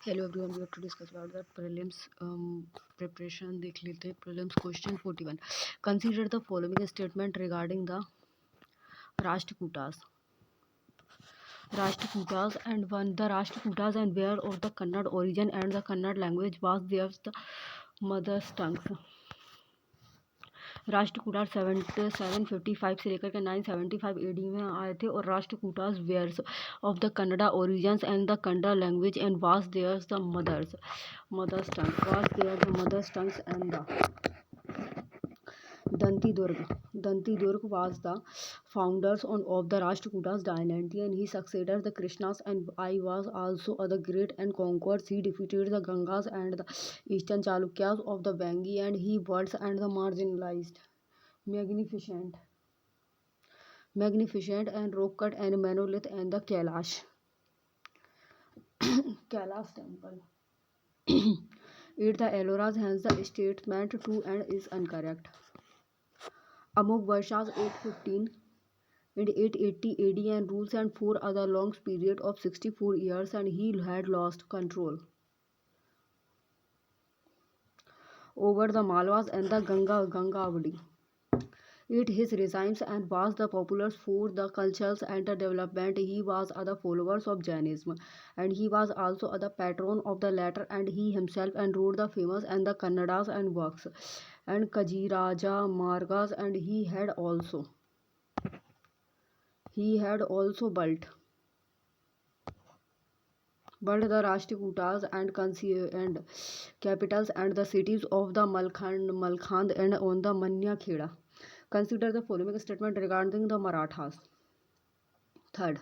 Hello everyone, we have to discuss about that prelims preparation देख लेते हैं। Prelims question 41, consider the following statement regarding the Rashtrakutas and where of the Kannada origin and the Kannada language was theirs the mother tongue. Rashtrakutas 755 से लेकर के 975 AD में आए थे और Rashtrakutas were of the Kannada origins and the Kannada language and was theirs the mothers tongues and the Dantidurg was the founders of the Rashtrakutas dynasty and he succeeded the Krishnas and I was also the great and conquerors. He defeated the Gangas and the eastern Chalukyas of the Vangi and he words and the marginalized. Magnificent and rock cut and monolith and the Kailash temple. It the Elloras hence the statement true and is incorrect. Among Varshas 815 and 880 AD and rules and for other long period of 64 years and he had lost control over the Malwas and the Gangavadi. It his regimes and was the popular for the cultures and the development. He was other followers of Jainism and he was also the patron of the latter and he himself and wrote the famous and the Kannadas and works and Kajiraja Margas and he had also built the Rashtrakutas and capitals and the cities of the Malkhand and on the Manya Kheda. Consider the following statement regarding the Marathas. Third,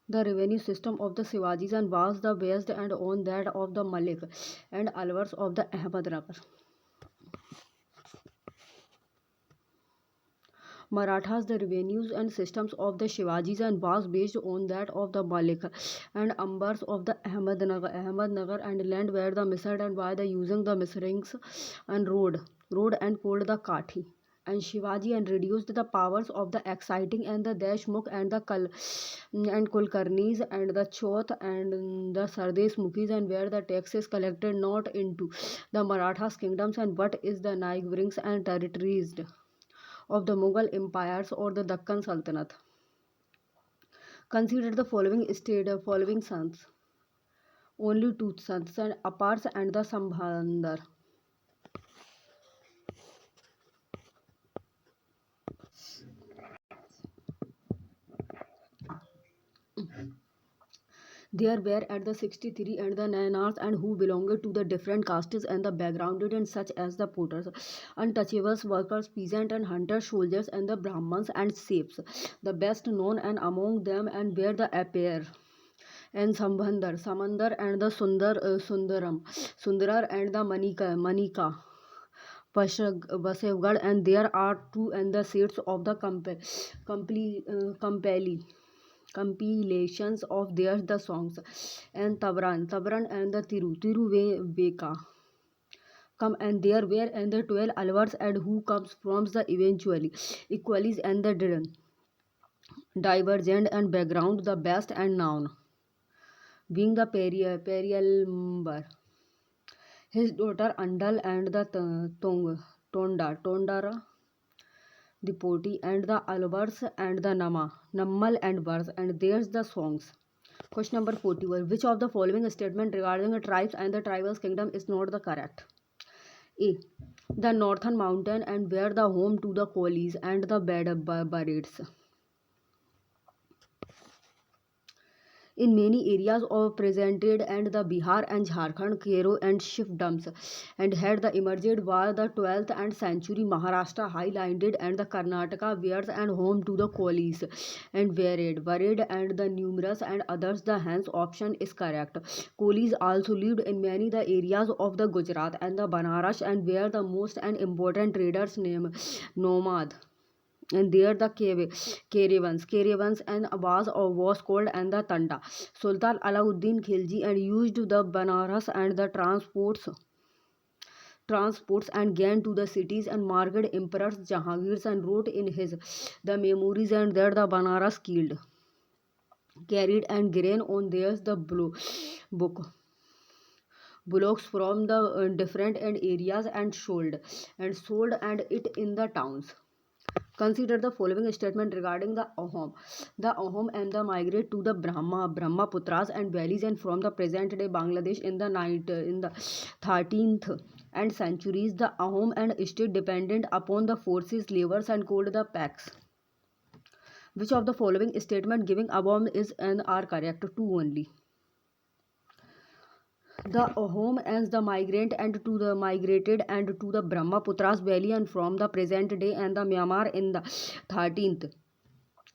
the revenue system of the Shivajis and was the based and on that of the Malik and Alwars of the Ahmednagar. Marathas, the revenues and systems of the Shivajis and was based on that of the Malik and Ambars of the Ahmednagar and land where the Misr and by the using the Misrings and road and called the Kathi. And Shivaji and reduced the powers of the exciting and the Deshmukh and the Kulkarnis and the Chauth and the Sardes Mukhis and where the taxes collected not into the Marathas kingdoms and what is the neighborings and territories of the Mughal empires or the Deccan Sultanate. Consider the following sons. Only two sons and Apars and the Sambhandar. There were at the 63 and the Nayanars and who belonged to the different castes and the backgrounded and such as the potters, untouchables, workers, peasant and hunters, soldiers and the Brahmans and safes. The best known and among them and were the Appair and Samandar and the Sundarar and the Manika. Vasavgad and there are two and the seats of the compilations of theirs the songs and Tabran and the Tiruveka come and there were and the 12 alvars and who comes from the eventually equalities and the divergent and background the best and noun being the Perialmbar, his daughter Andal and the Tondara the Poti and the Alvars and the Nammal and Bars and there's the songs. Question number 41. Which of the following statement regarding the tribes and the tribal kingdom is not the correct? A. The northern mountain and where the home to the Kolis and the Barrets. In many areas of presented and the Bihar and Jharkhand, Kero and Shifdams and had the emerged war the 12th and century Maharashtra highlighted and the Karnataka wears and home to the Kolis and varied and the numerous and others the hence option is correct. Kolis also lived in many the areas of the Gujarat and the Banaras and were the most and important traders named nomad. And there the caravans and was called and the Tanda. Sultan Alauddin Khilji and used the Banaras and the transports and gained to the cities and market emperors Jahangir and wrote in his the memories and there the Banaras carried and grain on theirs the book bullocks from the different and areas and sold and it in the towns. Consider the following statement regarding the Ahom. The Ahom and the migrate to the Brahmaputras and valleys and from the present day Bangladesh in the 13th and centuries. The Ahom and stayed dependent upon the forces, levers and called the packs. Which of the following statement giving above is and are correct? Two only. The home as the migrant and to the migrated and to the Brahmaputras valley and from the present day and the Myanmar in the 13th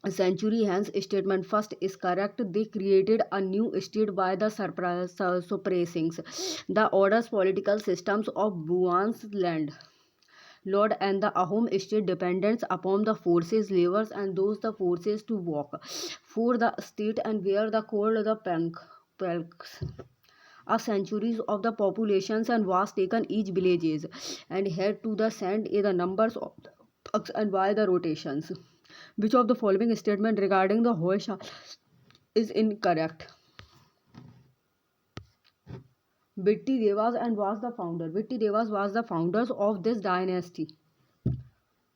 century. Hence statement first is correct. They created a new state by the suppressing the orders political systems of Buan's land Lord and the Ahom state dependence upon the forces, levers, and those the forces to walk for the state and where the called the pelks a centuries of the populations and was taken each villages and had to the send the numbers of the thugs and by the rotations. Which of the following statement regarding the Hoysha is incorrect? Vitti Devas and was the founder. Vitti Devas was the founders of this dynasty.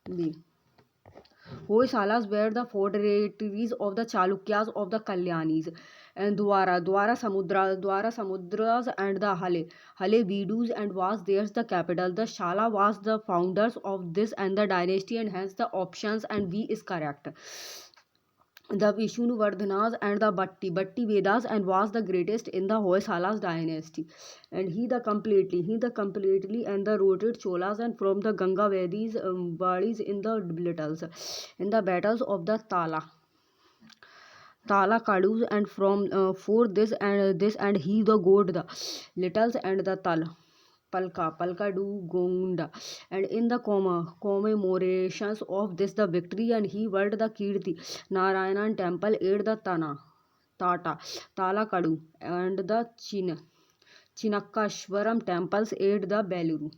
B. Hoysalas were the fortress of the Chalukyas of the Kalyanis and Dwara Samudras and the Hale Vidus and was theirs the capital. The Shala was the founders of this and the dynasty and hence the options and B is correct. The Vishnuvardhanas and the Bhatti Vedas and was the greatest in the Hoysalas dynasty. And he the completely and the routed Cholas and from the Ganga Vedis bodies in the battles of the Tala Kadus and from for this and he the god the littles and the Palka do Gonda and in the commemorations of this the victory and he world the Kirti Narayanan temple aid the Tata Talakadu and the Chinakashwaram temples aid the Beluru.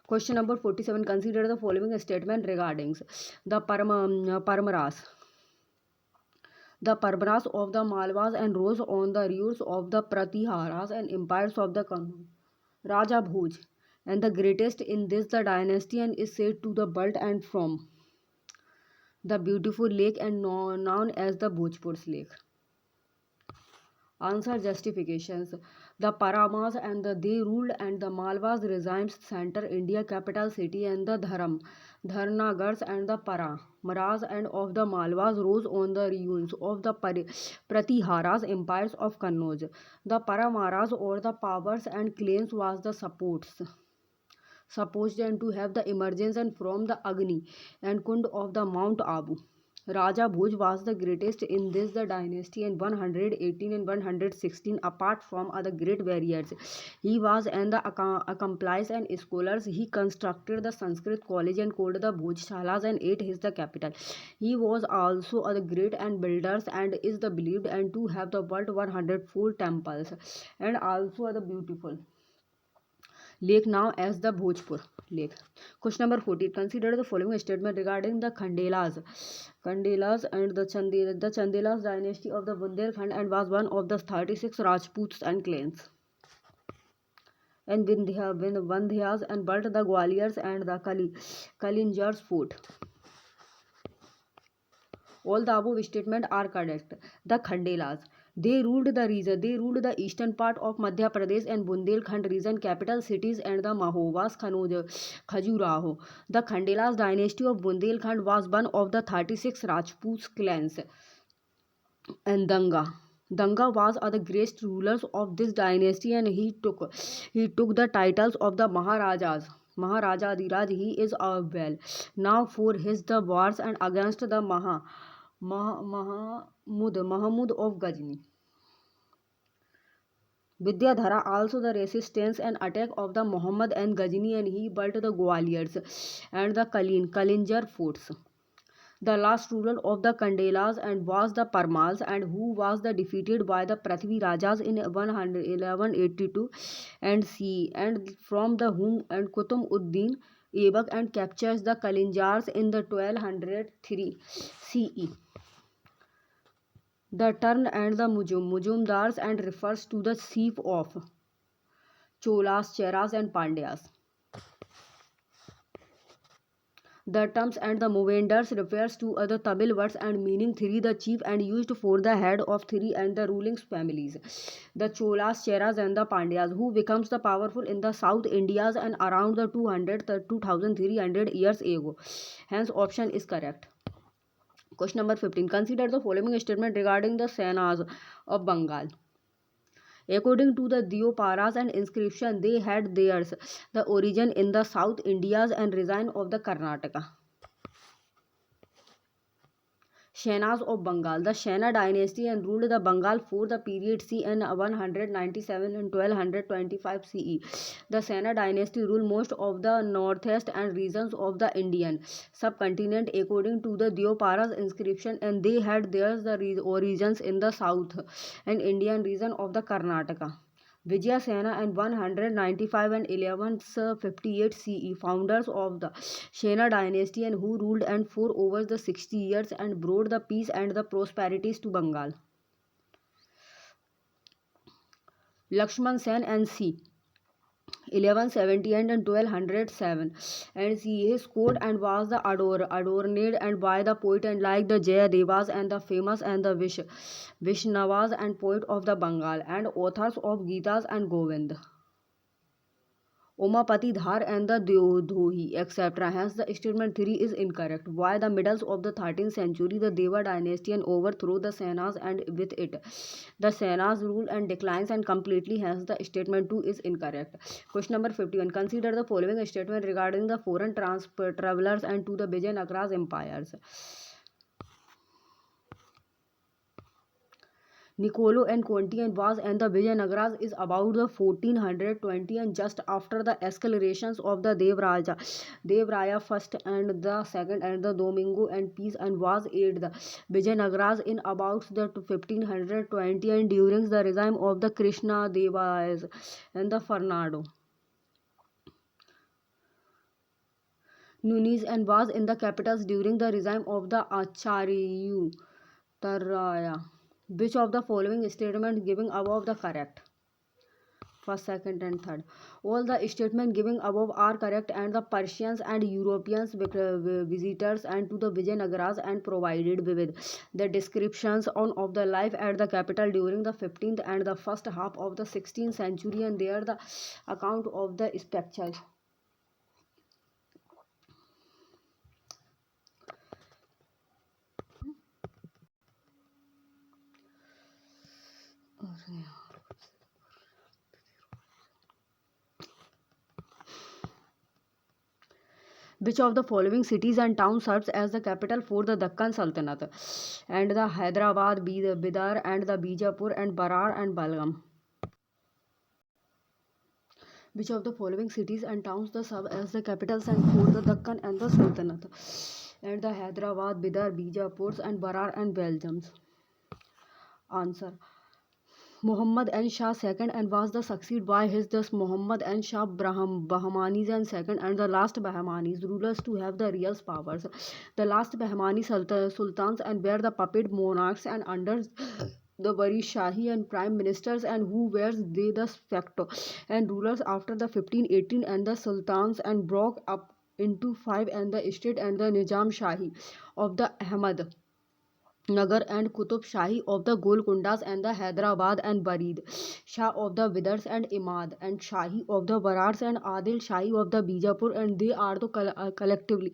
Question number 47. Consider the following statement regarding the Parmaras. The Parmaras of the Malwas and rose on the rears of the Pratiharas and empires of the Raja Bhoj and the greatest in this the dynasty and is said to the bird and from the beautiful lake and known as the Bhojpur's lake. Answer justifications. The Paramas and they ruled and the Malwas regimes center India capital city and the Dharnagars and the Maras and of the Malwas rose on the ruins of the Pratiharas empires of Kannauj. The Paramaras or the powers and claims was the supposed and to have the emergence and from the Agni and Kund of the Mount Abu. Raja Bhoj was the greatest in this the dynasty in 118 and 116 apart from other great warriors. He was and the accomplice and scholars. He constructed the Sanskrit college and called the Bhojshalas and ate his the capital. He was also a great and builders and is the believed and to have the world 104 temples and also the beautiful lake now as the Bhojpur lake. Question number 14. Consider the following statement regarding the Khandelas and the Chandelas dynasty of the Bundelkhand and was one of the 36 Rajputs and clans. And Vindhyas and built the Gwaliors and the Kalinjars fort. All the above statements are correct. The Khandelas. They ruled the region. They ruled the eastern part of Madhya Pradesh and Bundelkhand region, capital cities and the Mahovas, Khajuraho. The Khandelas dynasty of Bundelkhand was one of the 36 Rajput clans. And Danga was the greatest rulers of this dynasty and he took the titles of the Maharajas. Maharaja Adhiraj, he is well now for his the wars and against the Mahmud of Ghazni. Vidyadhara also the resistance and attack of the Muhammad and Ghazni and he built the Gwaliors and the Kalinjar forts. The last ruler of the Kandelas and was the Parmals and who was the defeated by the Prithvi Rajas in 1182 and C and from the whom and Qutb Uddin Aibak and captures the Kalinjars in the 1203 CE. The term and the Mujumdars and refers to the chief of Cholas, Cheras and Pandyas. The terms and the Movenders refers to other Tamil words and meaning three the chief and used for the head of three and the ruling families. The Cholas, Cheras and the Pandyas who becomes the powerful in the South Indias and around the 2300 years ago. Hence option is correct. Question number 15. Consider the following statement regarding the Senas of Bengal. According to the Dioparas and inscription, they had theirs the origin in the South Indias and region of the Karnataka. Senas of Bengal. The Sena dynasty and ruled the Bengal for the period CN 197 and 1225 CE. The Sena dynasty ruled most of the northeast and regions of the Indian subcontinent according to the Dioparas inscription, and they had theirs the origins in the south and Indian region of the Karnataka. Vijayasena and 195 and 1158 CE, founders of the Sena dynasty and who ruled and for over the 60 years and brought the peace and the prosperities to Bengal. Lakshman Sen and C. 1170 and 1207 and see his court and was the adorned and by the poet and like the Jayadevas and the famous and the Vishnavas and poet of the Bengal and authors of Gitas and Govind. Omapati Dhar and the Dohi, etc. Hence, the statement 3 is incorrect. By the middle of the 13th century, the Deva dynasty and overthrew the Senas and with it, the Senas rule and declines and completely. Hence, the statement 2 is incorrect. Question number 51. Consider the following statement regarding the foreign travelers and to the Vijayanagara's empires. Niccolo and Conti and was and the Vijayanagaras is about the 1420 and just after the escalations of the Devraya first and the second and the Domingo and peace and was aid the Vijayanagaras in about the 1520 and during the regime of the Krishna Devas and the Fernando Nunes and was in the capitals during the regime of the Acharyu Taraya. Which of the following statements giving above the correct? First, second and third. All the statements giving above are correct and the Persians and Europeans visitors and to the Vijayanagaras and provided with the descriptions of the life at the capital during the 15th and the first half of the 16th century and there the account of the spectacles. Which of the following cities and towns serves as the capital for the Deccan Sultanate? And the Hyderabad, Bidar and the Bijapur and Barar and Balgam. Which of the following cities and towns serve as the capitals and for the Deccan and the Sultanate? And the Hyderabad, Bidar, Bijapur and Barar and Belgiums. Answer. Muhammad and Shah second and was the succeeded by his thus Muhammad and Shah Bahmanis and second and the last Bahmanis rulers to have the real powers. The last Bahmani sultans and were the puppet monarchs and under the Wari Shahi and prime ministers and who were they the facto and rulers after the 1518 and the sultans and broke up into five and the state and the Nizam Shahi of the Ahmad Nagar and Qutub Shahi of the Golcondas and the Hyderabad and Barid, Shah of the Vidars and Imad and Shahi of the Barars and Adil Shahi of the Bijapur and they are collectively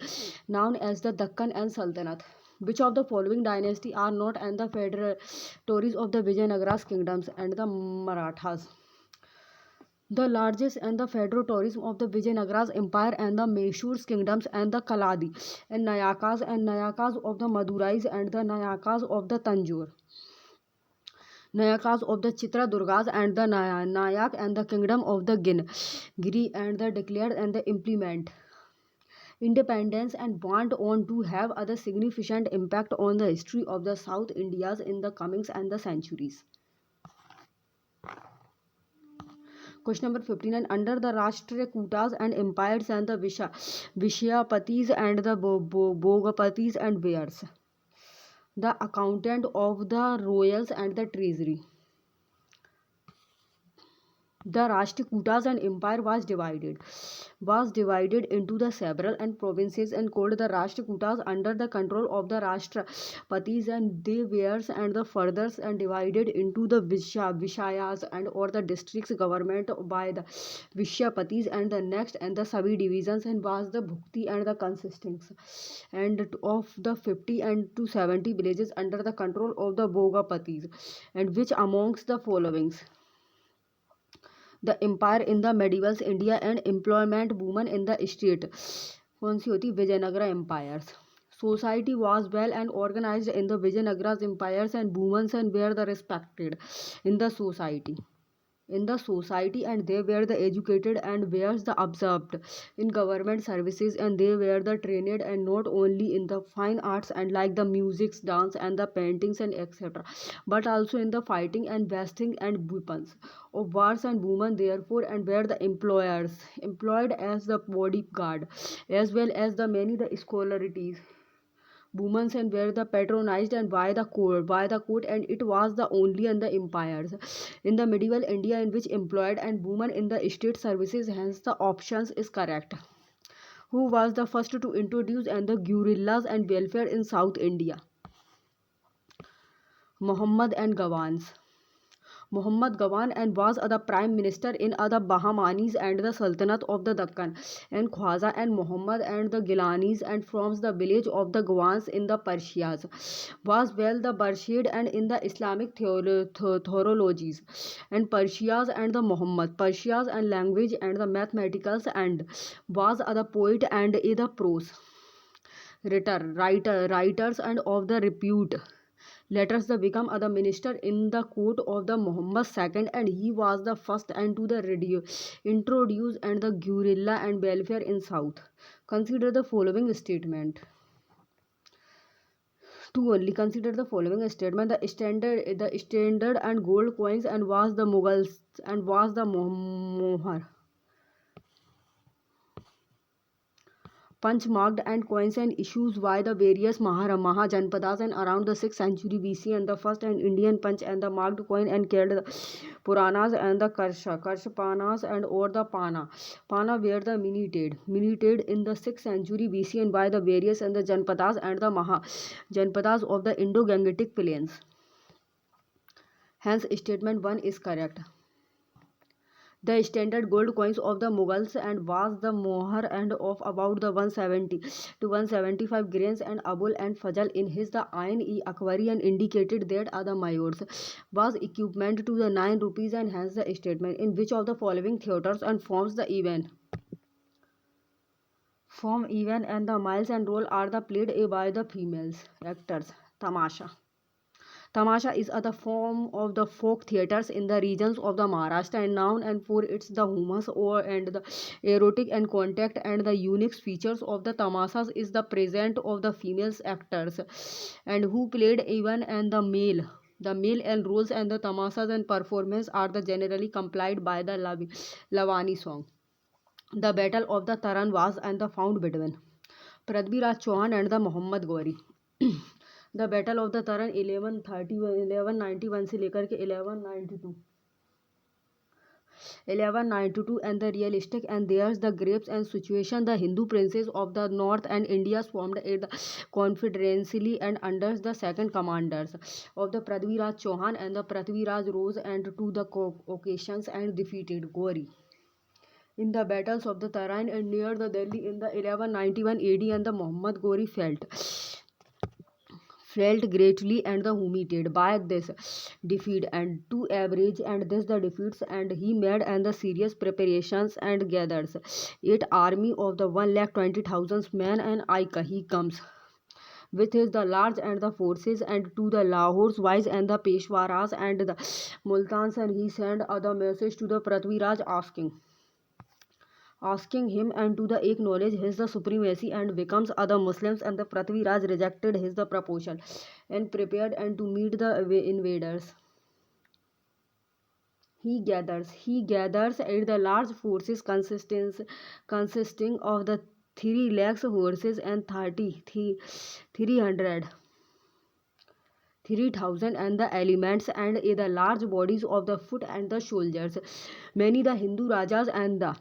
known as the Deccan and Sultanate. Which of the following dynasty are not and the federatories of the Vijayanagara's kingdoms and the Marathas? The largest and the federatories of the Vijayanagara's empire and the Mysore's kingdoms and the Kaladi and Nayakas of the Madurais and the Nayakas of the Tanjore. Nayakas of the Chitradurgas and the Nayak and the kingdom of the Giri and the declared and the implement independence and went on to have other significant impact on the history of the South Indias in the comings and the centuries. Question number 15. And under the Rashtrakutas and empires and the Vishyapatis and the Bhogapatis and Vairs. the accountant of the royals and the treasury. The Rashtrakutas and empire was divided into the several and provinces and called the Rashtrakutas under the control of the Rashtrapatis, and they were and the furthers and divided into the Vishayas and or the districts government by the Vishyapatis, and the next and the Savi divisions and was the Bhukti and the consisting and of the 50 and to 70 villages under the control of the Bhogapatis, and which amongst the followings: the empire in the medieval India and employment women in the state. कौन सी होती? Vijayanagara empires. Society was well and organized in the Vijayanagara empires, and women and were the respected in the society, and they were the educated and were the observed in government services, and they were the trained and not only in the fine arts and like the music, dance and the paintings and etc., but also in the fighting and vesting and weapons of wars, and women therefore and were the employed as the bodyguard as well as the many the scholaries. Women and were the patronized and by the court, and it was the only in the empires in the medieval India in which employed and women in the state services. Hence, the options is correct. Who was the first to introduce and the guerrillas and welfare in South India? Muhammad and Gawans. Muhammad Gawan and was the prime minister in the Bahamanis and the Sultanate of the Deccan, and Khwaja and Muhammad and the Gilanis and from the village of the Gawans in the Persias was well the Barshid and in the Islamic theologies, and Persias and the Muhammad Persias and language and the mathematicals, and was the poet and the prose writers and of the repute. Later the become the minister in the court of the Muhammad II, and he was the first and to the radio introduce and the guerrilla and welfare in South. Consider the following statement. To only consider the following statement: the standard and gold coins and was the Mughals and was the Mohar. Punch marked and coins and issues by the various Mahajanpadas and around the 6th century BC, and the first and Indian punch and the marked coin and called the Puranas and the Karshapanas and or the Pana were the minted in the 6th century BC and by the various and the Janpadas and the Mahajanpadas of the Indo-Gangetic plains. Hence statement 1 is correct. The standard gold coins of the Mughals and was the mohr and of about the 170 to 175 grains, and Abul and Fazal in his the Ain-e-Akbari and indicated that the mayors was equipment to the 9 rupees, and hence the statement: in which of the following theatres and forms the event and the miles and role are the played by the females actors? Tamasha. Tamasha is the form of the folk theatres in the regions of the Maharashtra and known and for its the humors or and the erotic and contact, and the unique features of the tamashas is the presence of the female actors and who played even and the male and roles, and the tamashas and performance are the generally complied by the Lavani song. The battle of the Taran was and the found between Prithviraj Chauhan and the Muhammad Ghori. The battle of the Tarain 1191 से लेकर के 1192 and the realistic and there's the grapes and situation. The Hindu princes of the north and India formed a confederacy and under the second commanders of the Prithviraj Chauhan, and the Prithviraj rose and to the occasions and defeated Gauri in the battles of the Taran and near the Delhi in the 1191 AD, and the Muhammad Ghori felt greatly and the humiliated by this defeat and to average and this the defeats, and he made and the serious preparations and gathers 8 army of the 1,20,000 men, and he comes with his the large and the forces and to the Lahore's wise and the Peshwaras and the Multans, and he sent other message to the Prithviraj asking him and to the acknowledge his the supremacy and becomes other Muslims, and the Prithviraj rejected his the proposal and prepared and to meet the invaders. He gathers at the large forces consisting of the 3 lakhs horses and 300 3,000 and the elements and the large bodies of the foot and the soldiers. Many the Hindu rajas and the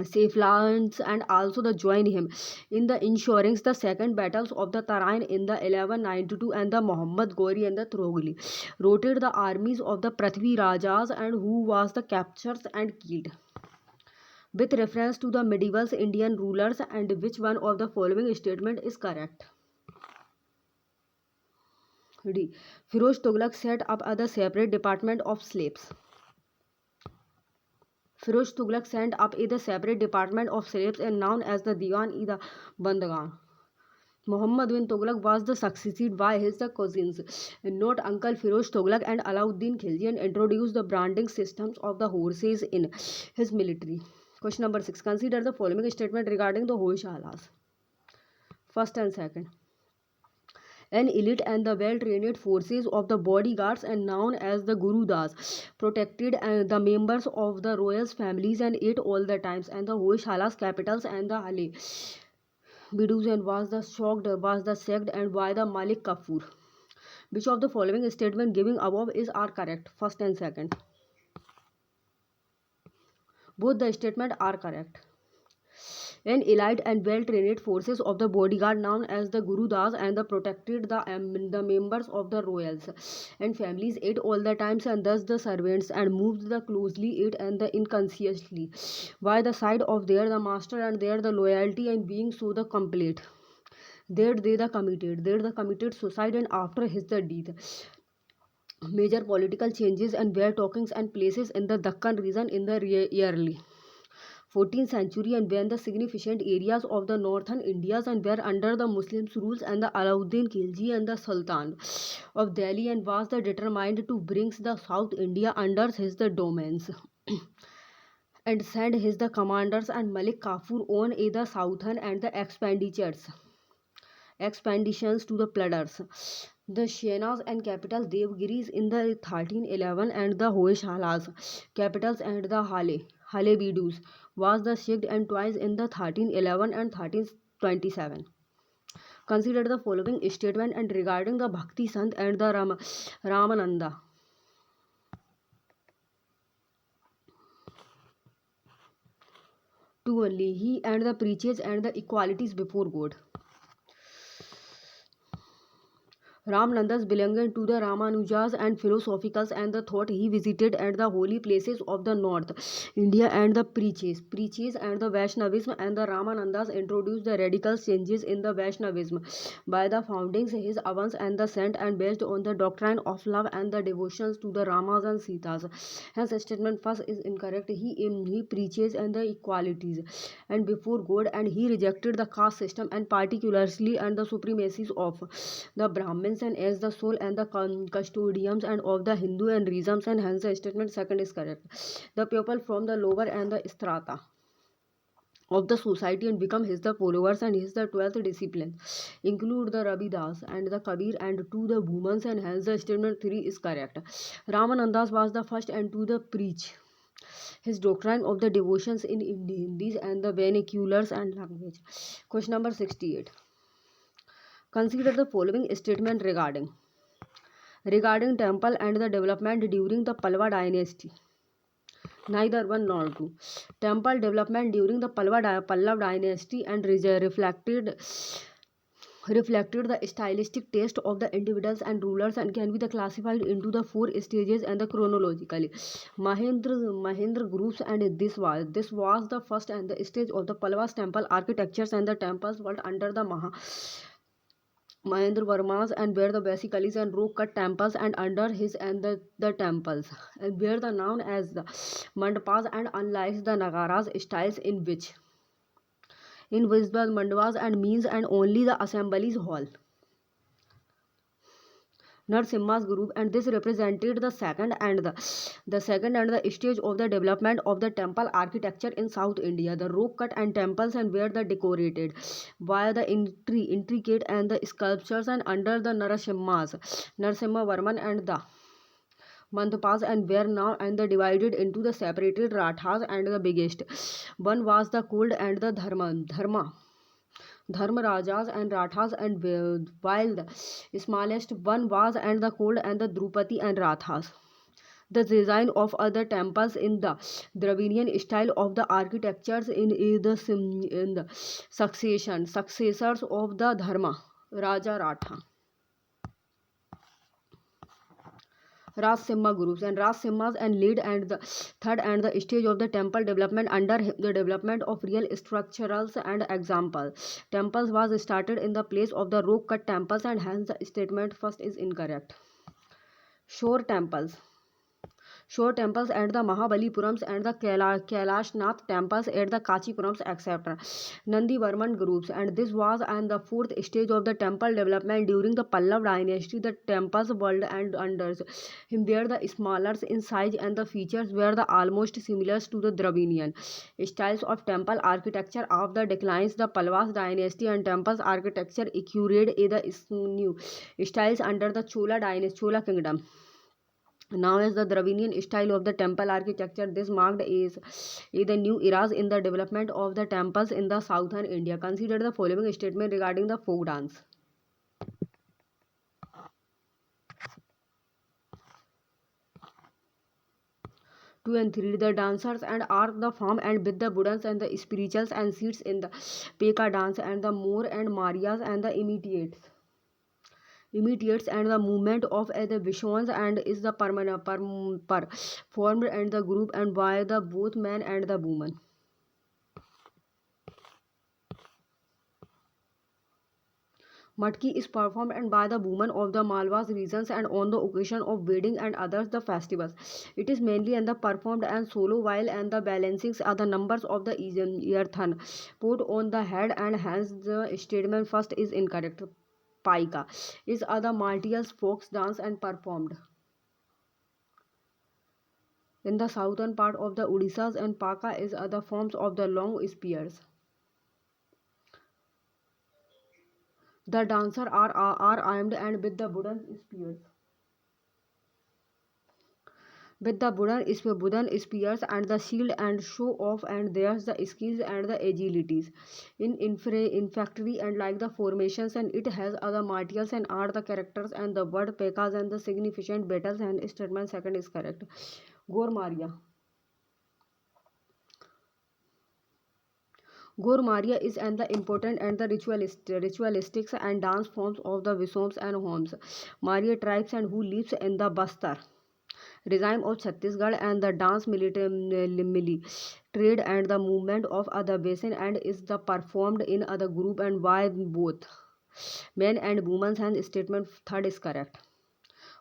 Safelans and also the join him in the ensuring the second battles of the Tarain in the 1192 and the Muhammad Gori and the Throgli routed the armies of the Prithvi Rajas and who was the captured and killed. With reference to the medieval Indian rulers and which one of the following statement is correct? D. Firoz Tughlaq set up a separate department of slaves. Firoz Tughlaq sent up a separate department of slaves and known as the Diwan-e Bandagan. Muhammad bin Tughlaq was the succeeded by his cousins, not uncle Firoz Tughlaq and Alauddin Khilji, and introduced the branding systems of the horses in his military. Question number 6. Consider the following statement regarding the Hoysalas. First and second. An elite and the well-trained forces of the bodyguards and known as the Gurudas protected the members of the royal families and ate all the times and the Hoysala's capitals and the Ali Biduzen was the sacked and by the Malik Kafur. Which of the following statement giving above is are correct? First and second. Both the statement are correct. An elite and well-trained forces of the bodyguard known as the Gurudas and protected the members of the royals and families ate all the times and thus the servants and moved the closely ate and the inconsciously by the side of their the master and their the loyalty and being so the complete. There they the committed suicide and after his the death. Major political changes and were talkings and places in the Deccan region in the early 14th century and when the significant areas of the northern Indias and were under the Muslims rules and the Alauddin Khilji and the Sultan of Delhi and was the determined to bring the South India under his the domains and send his the commanders and Malik Kafur on the southern and the expeditions to the plunders. The Shainas and capital Devgiris in the 1311 and the Hoysalas capitals and the Halebidus was the sacked and twice in the 1311 and 1327. Consider the following statement and regarding the Bhakti Sant and the Ramananda. Two only, he and the preaches and the equalities before God. Ramanandas belonging to the Ramanujas and philosophicals and the thought he visited at the holy places of the north India and the preaches and the Vaishnavism and the Ramanandas introduced the radical changes in the Vaishnavism by the foundings his avans and the saint and based on the doctrine of love and the devotions to the Ramas and Sitas. Hence statement first is incorrect. He preaches and the equalities and before God and he rejected the caste system and particularly and the supremacies of the Brahmins and as the soul and the custodians and of the Hindu and reasons and hence the statement second is correct. The people from the lower and the strata of the society and become his the followers and his the 12th discipline include the Ravidas and the Kabir and to the women and hence the statement 3 is correct. Ramanandas was the first and to the preach his doctrine of the devotions in Hindi and the vernaculars and language. Question number 68. Consider the following statement regarding temple and the development during the Pallava dynasty. Neither one nor two. Temple development during the Pallava dynasty and reflected the stylistic taste of the individuals and rulers and can be classified into the 4 stages and the chronologically Mahendra groups and this was the first and the stage of the Pallava's temple architectures and the temples were under the Mahendra Varmas and where the basically and rock cut temples and under his and the temples and where the known as the mandapas and unlike the nagaras styles in which invisible mandavas and means and only the assemblies hall. Narasimha's group and this represented the second and the stage of the development of the temple architecture in South India. The rock cut and temples and were the decorated by the intricate and the sculptures and under the Narasimha Varman and the Mandpas and were now and the divided into the separated rathas and the biggest one was the called and the dharma Dharma Rajas and Rathas, and while the smallest one was and the cold and the Drupadi and Rathas. The design of other temples in the Dravidian style of the architectures in the successors of the Dharma Raja Ratha. Rajsimha groups and Rajsimhas and lead and the third and the stage of the temple development under the development of real structurals and example. Temples was started in the place of the rock cut temples and hence the statement first is incorrect. Shore temples. Shore temples at the Mahabalipurams and the Kailashnath temples at the Kachipurams, etc. Nandi-Varman groups, and this was and the fourth stage of the temple development during the Pallav dynasty. The temples world and under him were the smaller in size and the features were the almost similar to the Dravidian styles of temple architecture of the declines the Pallavas dynasty and temples architecture accurate the new styles under the Chola dynasty, Chola kingdom. Now, as the Dravidian style of the temple architecture, this marked is the new eras in the development of the temples in the southern India. Consider the following statement regarding the folk dance. 2 and 3. The dancers and are the form and with the Buddhas and the spirituals and seats in the Peka dance and the Moor and Marias and the imitates and the movement of the Vishwans and is the performed and the group and by the both man and the woman. Matki is performed and by the women of the Malwas regions and on the occasion of wedding and others the festivals. It is mainly and the performed and solo while and the balancings are the numbers of the earthen put on the head and hence the statement first is incorrect. Paika is other martial folk dance and performed in the southern part of the Odissas and Paka is other forms of the long spears. The dancers are armed and with the wooden spears. With the wooden spears and the shield and show off and there's the skills and the agilities in infantry and like the formations and it has other martials and are the characters and the word pekas and the significant battles and statement second is correct. Gor Maria is and the important and the ritualistics and dance forms of the Visoms and Homs. Maria tribes and who lives in the Bastar regime of Chhattisgarh and the dance military trade and the movement of other basin and is the performed in other group and by both men and women and statement third is correct.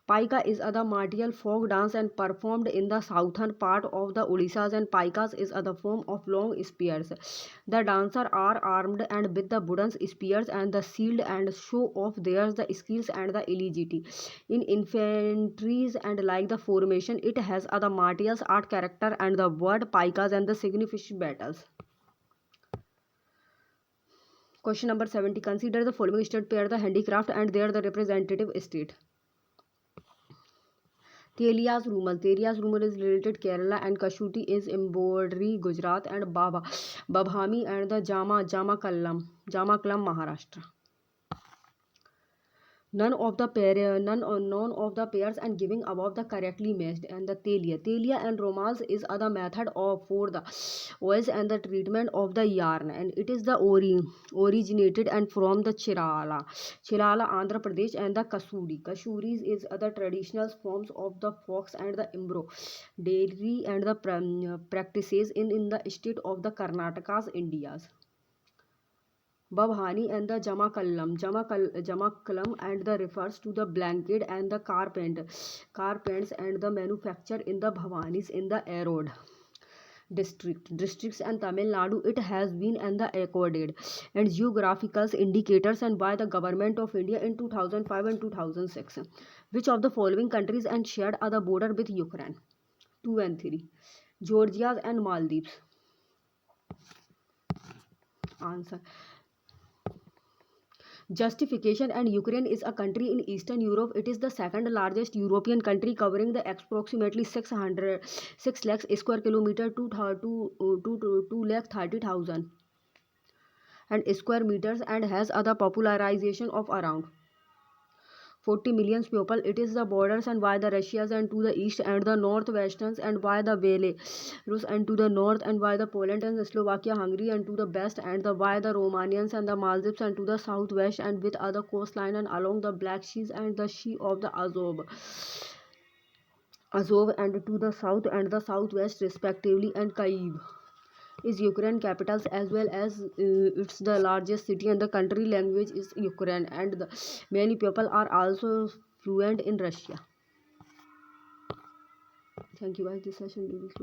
Paika is other martial folk dance and performed in the southern part of the Odissas and Paikas is other form of long spears. The dancers are armed and with the wooden spears and the shield and show off their the skills and the agility. In infantries and like the formation, it has other martial art character and the word Paikas and the significant battles. Question number 70. Consider the following state pair the handicraft and their the representative state. Telia's rumal is related Kerala and Kashuti is embroidery Gujarat and Babhami and the Jamakallam Maharashtra. None of the pairs and giving above the correctly matched and the Telia and romance is other method of for the oils and the treatment of the yarn and it is the originated and from the Chirala Andhra Pradesh and the Kasuris is other traditional forms of the fox and the embroidery and the practices in the state of the Karnataka's India's. Babhani and the Jamakalam and the refers to the blanket and the carpents and the manufacture in the Bhavanis in the Erode districts and Tamil Nadu it has been and the accorded and geographical indicators and by the government of India in 2005 and 2006. Which of the following countries and shared are the border with Ukraine? 2 and 3. Georgia and Maldives. Answer. Justification and Ukraine is a country in Eastern Europe. It is the second largest European country covering the approximately 6 lakh square kilometer to 2 lakh 30,000 and square meters and has other popularization of around 40 million people. It is the borders and by the Russias and to the east and the northwesterns and by the Belarus and to the north and by the Poland and Slovakia, Hungary and to the west and the by the Romanians and the Maldives and to the southwest and with other coastline and along the Black Sea and the Sea of the Azov and to the south and the southwest respectively, and Kyiv is Ukraine capitals as well as it's the largest city and the country language is Ukraine and many people are also fluent in Russia. Thank you guys. This session will be closed.